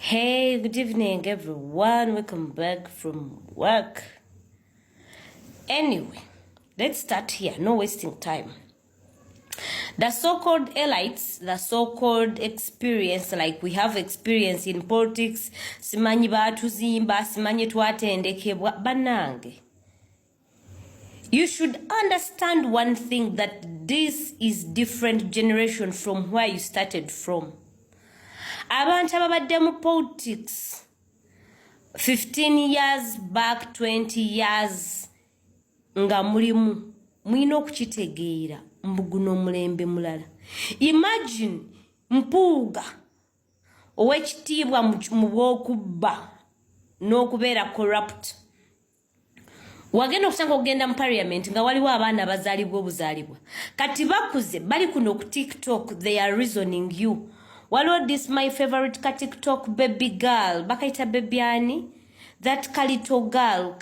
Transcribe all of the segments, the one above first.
Hey, good evening, everyone. Welcome back from work. Anyway, let's start here. No wasting time. The so-called elites, the so-called experience, like we have experience in politics, simanyi batuzimba, simanyi twatendekebwa banange. You should understand one thing, that this is different generation from where you started from. Abantu ababadde mu politics 15 years back, 20 years nga mulimu mwino okukitegeera Guno Omulembe mulala. Imagine Mpuuga owekitiibwa mu bw'okubba n'okubeera corrupt. Wagenda okusanga okugenda mu parliament nga waliwo abaana abazaalibwa obuzaalibwa. Kati bakuze bali kuno ku TikTok, they are reasoning you. Walo this my favorite ka TikTok baby girl. Bakaita baby ani? That kalito girl.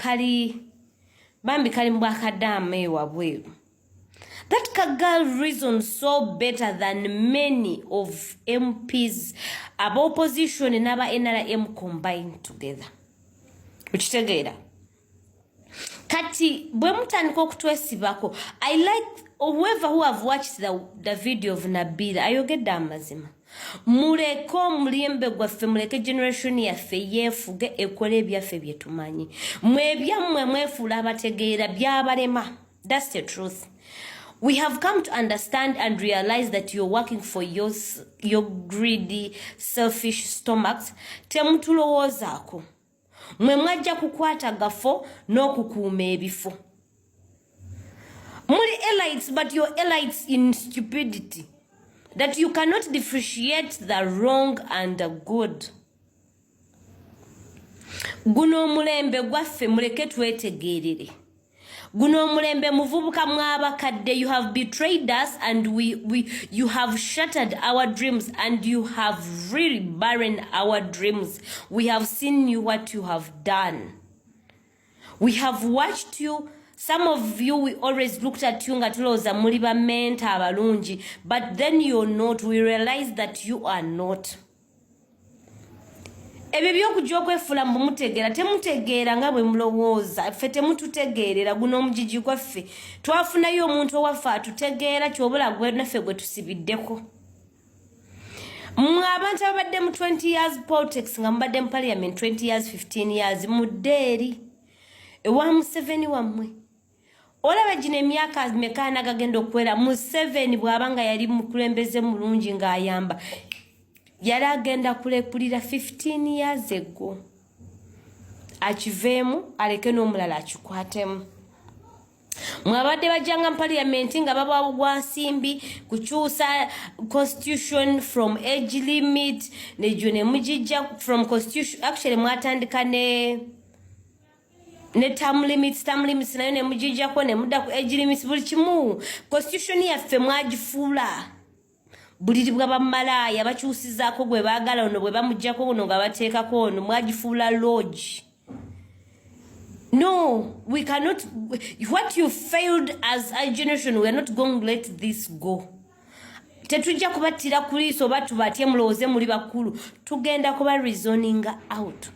Bambi kali mbakadame wabweru. That ka girl reasons so better than many of MPs about opposition and aba NRM combined together. Uchitegeera. Kati bwe mutandika okutwesibako. I like whoever who have watched the video of Nabila. Ayogedde amazima. Muleke Omulembe gwaffe, muleke generation yaffe yeefuge ekole ebyaffe bye tumanyi. Mwebyammwe mwefuula abategeera byabalema. That's the truth. We have come to understand and realize that you're working for your greedy, selfish stomachs. Temutulowoozaako. Mwe mwajja kukwata gafo n'okukuuma ebifo. Muli elites, but you're elites in stupidity. That you cannot differentiate the wrong and the good. Guno Omulembe gwaffe muleke twetegeerere. Guno Omulembe muvubuka mwabakadde, you have betrayed us and you have shattered our dreams and you have really burned our dreams. We have seen you what you have done. We have watched you. Some of you, we always looked at you nga tulowooza muli bamenta abalungi, but then you're not. We realize that you are not. Ebyo by'okujja okwefuula mbu mutegeera, temutegeera nga bwe mulowooza. Ffe temututegeerera. Guno omugigi gwaffe twafunayo omuntu owaffe atutegeera, kyobula gwe naffe gwe tusibiddeko. Mmwe abantu abadde mu 20 years politics nga mubadde mu parliament 20 years 15 years muddeeri ewa Museveni wammwe. Olaba gino emyaka mekaana gagenda okuwera. Museveni bw'abanga yali mukulembeze mulungi ng'ayamba, yali agenda kulekulira 15 years ago. Akiveemu aleke n'omulala akikwatemu. Mwabadde bajjanga mu parliament nga babawugwa nsimbi kukyusa constitution from age limit negyo ne mugijja from constitution. Actually mwatandika ne term limits nayo ne mugijjako ne mudda ku age limits. Buli kimu constitution yaffe mwagifuula buliri bwa bamalaaya bakyusizaako gwe baagala ono bwe bamuggyako ono nga bateekako ono mwagifuula lodge. No, we cannot. What you failed as a generation, we are not going to let this go. Tetujja kubattira ku liiso oba tubatye mulowooze muli bakulu. Tugenda kuba reasoning out.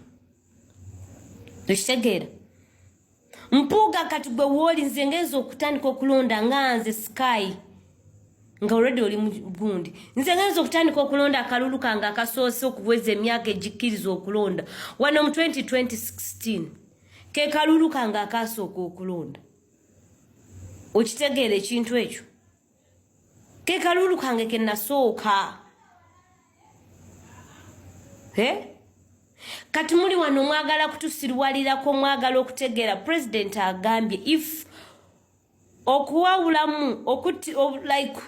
Tukitegeera. Mpuuga kati gwe wooli nze ngenza okutandika okulonda nga nze Sky nga already oli mugundi. Nze ngenza okutandika okulonda akalulu kange akasoose okuweza emyaka egikkiriza okulonda wano mu 2016. Ke kalulu kange akasooka okulonda. Okitegeera ekintu ekyo? Ke kalulu kange ke nasooka. Kati muli wano mwagala kutusirwalirako, mwagala okutegeera president agambye if okuwawulamu like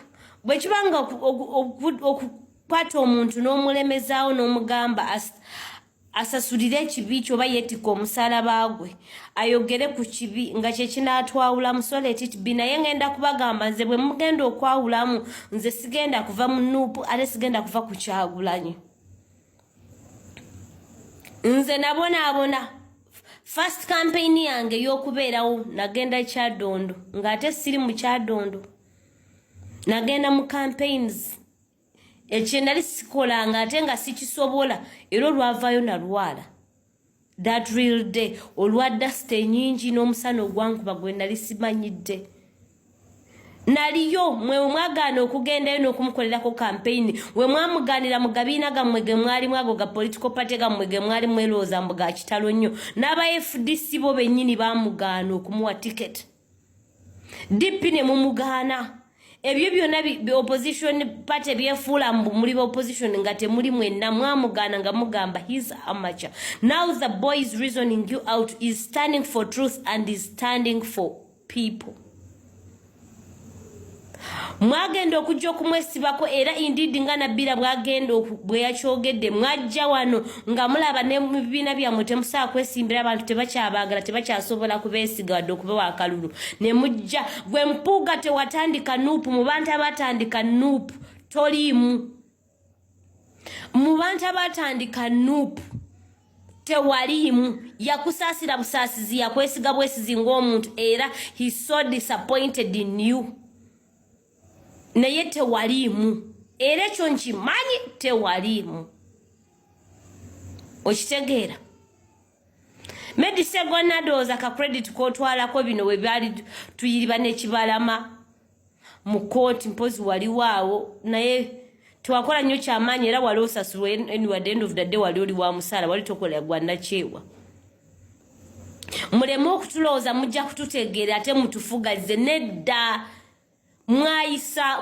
bwe kibanga okukwata omuntu n'omulemezaawo n'omugamba asasulire ekibi kyoba yeetika omusalaba gwe ayogere ku kibi nga kye kinaatwawulamu. So let it be. Naye ngenda kubagamba nze bwe mugenda okwawulamu nze sigenda kuva mu Nuupu ate sigenda kuva ku Kyagulanyi. Nze nabonaabona first campaign yange y'okubeerawo nagenda Kyaddondo ng'ate siri mu Kyaddondo. Nagenda mu campaigns ekyendali sikolanga ate nga sikisobola era olwavaayo nalwala that real day olwadda site nyingi n'omusana ogwankuba gwe nali simanyidde naliyo mwe mwagaana okugendayo n'okumukolerako campaign we mwamugaanira mu gabiina gammwe ge mwalimu ago ga political party gammwe ge mwali mwelooza mbu ga kitalo nnyo n'aba FDC bo bennyini baamugaana okumuwa ticket dipi ne mumugaana ebyo byonna opposition party byefuula muli ba opposition nga temuli mwenna mwamugaana nga mugamba he's amateur. Now the boy is reasoning you out, is standing for truth and is standing for people. Mwagenda okujja okumwesibako era indeed nga Nabira bwagenda bwe yakyogedde mwajja wano nga mulaba ne mu bibiina byammwe temusaa kwesimbira abantu tebakyabaagala tebakyasobola kubeesiga wadde okubewa akalulu ne mujja gwe Mpuuga tewatandika nuupu mu bantu abatandika nuupu toliimu mu bantu abatandika nuupu tewaliimu yakusaasira busaasizi yakwesiga bwesizi ng'omuntu era he so disappointed in you naye tewaliimu era ekyo nkimanyi tewaliimu okitegeera medisego nadooza ka credit kotwalako bino we byali tuyiriba n'ekibalama mu kooti mpozi waliwaawo naye twakola nnyo kyamaanyi era wali osasulwa anyway at the end of the day wali oli wa musaala wali tokola gwa nakyewa muleme okutulowooza mujja kututegeera ate mutufugaze nedda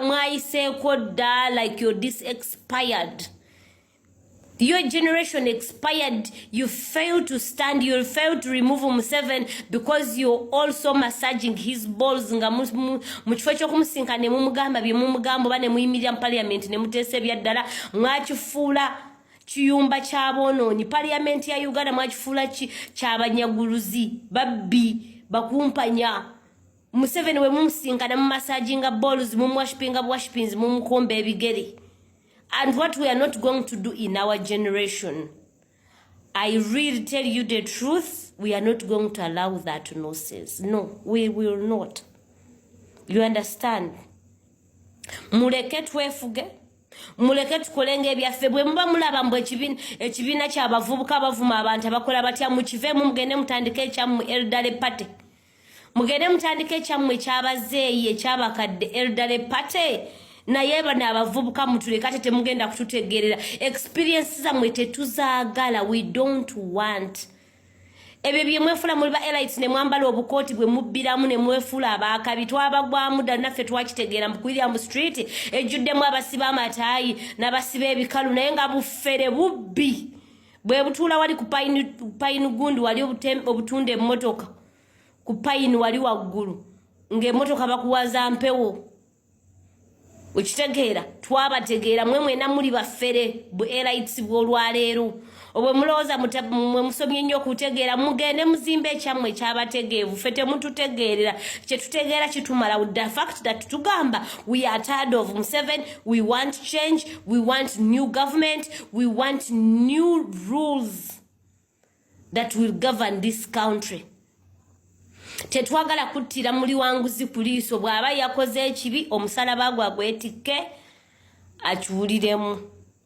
mwayiseeko dda like you're this expired. Your generation expired. You failed to stand. You failed to remove Museveni because you're also massaging his balls. Nga mukifo ky'okumusinka ne mumugamba bye mumugamba oba ne muyimirira mu parliament ne muteesa ebyaddala mwakifuula kiyumba ky'aboonoonyi. Parliament ya Uganda mwakifuula ky'abanyaguluzi babbi bakumpanya. Museveni we mumusinka na mumassaging balls mumwashipinga bwashipinzi mumukombe ebigere. And what we are not going to do in our generation, I really tell you the truth, we are not going to allow that nonsense. No, we will not. You understand? Muleke twefuge, muleke tukolenge ebyaffe bwe muba mulaba mbu ekibiina ky'abavubuka bavuma abantu abakola batya mukive mugende mutandike ekyammwe elderly party. Mugende mutandike ekyammwe ekyabazeeyi ekyabakadde elderly party. Naye bana abavubuka mutuleka tete mugenda kututegerera experience zamwe tetuzaagala we don't want ebyo byemwefula muri ba elites ne mwambala obukooti bwe mubbiramu ne mwefula abakabi twabagwamu da naffe twakitegeera mu William Street ejjuddemu abasiba amataayi n'abasiba ebikalu naye nga buffere bubbi bwe butuula wali ku pine gundi wali obutunda emmotoka ku pine wali waggulu ng'emmotoka bakuwaza mpewo ukitegeera twabategeera mwena muri bafere bu elites bw'olwaleero obwe mulooza mwe musomye nnyo kutegeera mugende muzimbe ekyammwe ekyabategeevu ffe temututegeerera kye tutegeera kitumala with the fact that tugamba we are tired of Museveni, we want change, we want new government, we want new rules that will govern this country. Tetwagala kuttira muli wanguzi police bw'aba yakoze ekibi omusalaba gwagwetikke akyuliremu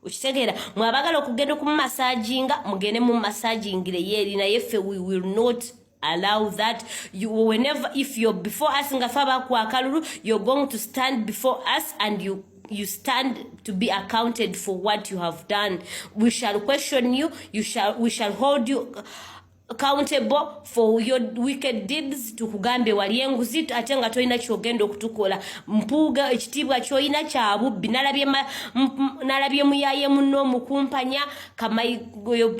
ukitegeera mwabagala okugenda okumumasaginga mugende mu massagingire yeeri naye ffe we will not allow that. Whenever if you're before us nga fe abakwakalulu you're going to stand before us and you stand to be accounted for what you have done. We shall question you, we shall hold you accountable for your wicked deeds. Tukugambe wali enguzi ate nga tolina kyogenda okutukola. Mpuuga ekitiibwa kyolina kyabubbi nalabye muyaye munno mukumpanya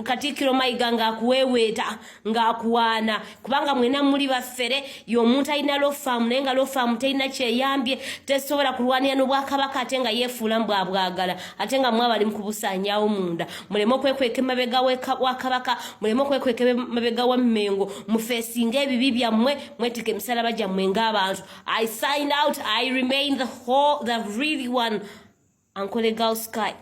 Katikkiro Mayiga ng'akuweeweeta ng'akuwaana kubanga mwena muli baffere y'omuntu alina lofaamu naye nga lofaamu telina kyeyambye tesobola kulwanira n'obwakabaka ate nga yeefuula mbwabwagala ate nga mwabali mu kubusaanyaawo munda. Muleme okwekweka emabega wa kabaka, muleme okwekweka mabega wa Mmengo, mufeesinga ebibi byammwe mwetike emisalaba gyammwe ng'abantu. I sign out. I remain the really one, Uncle Legal Sky.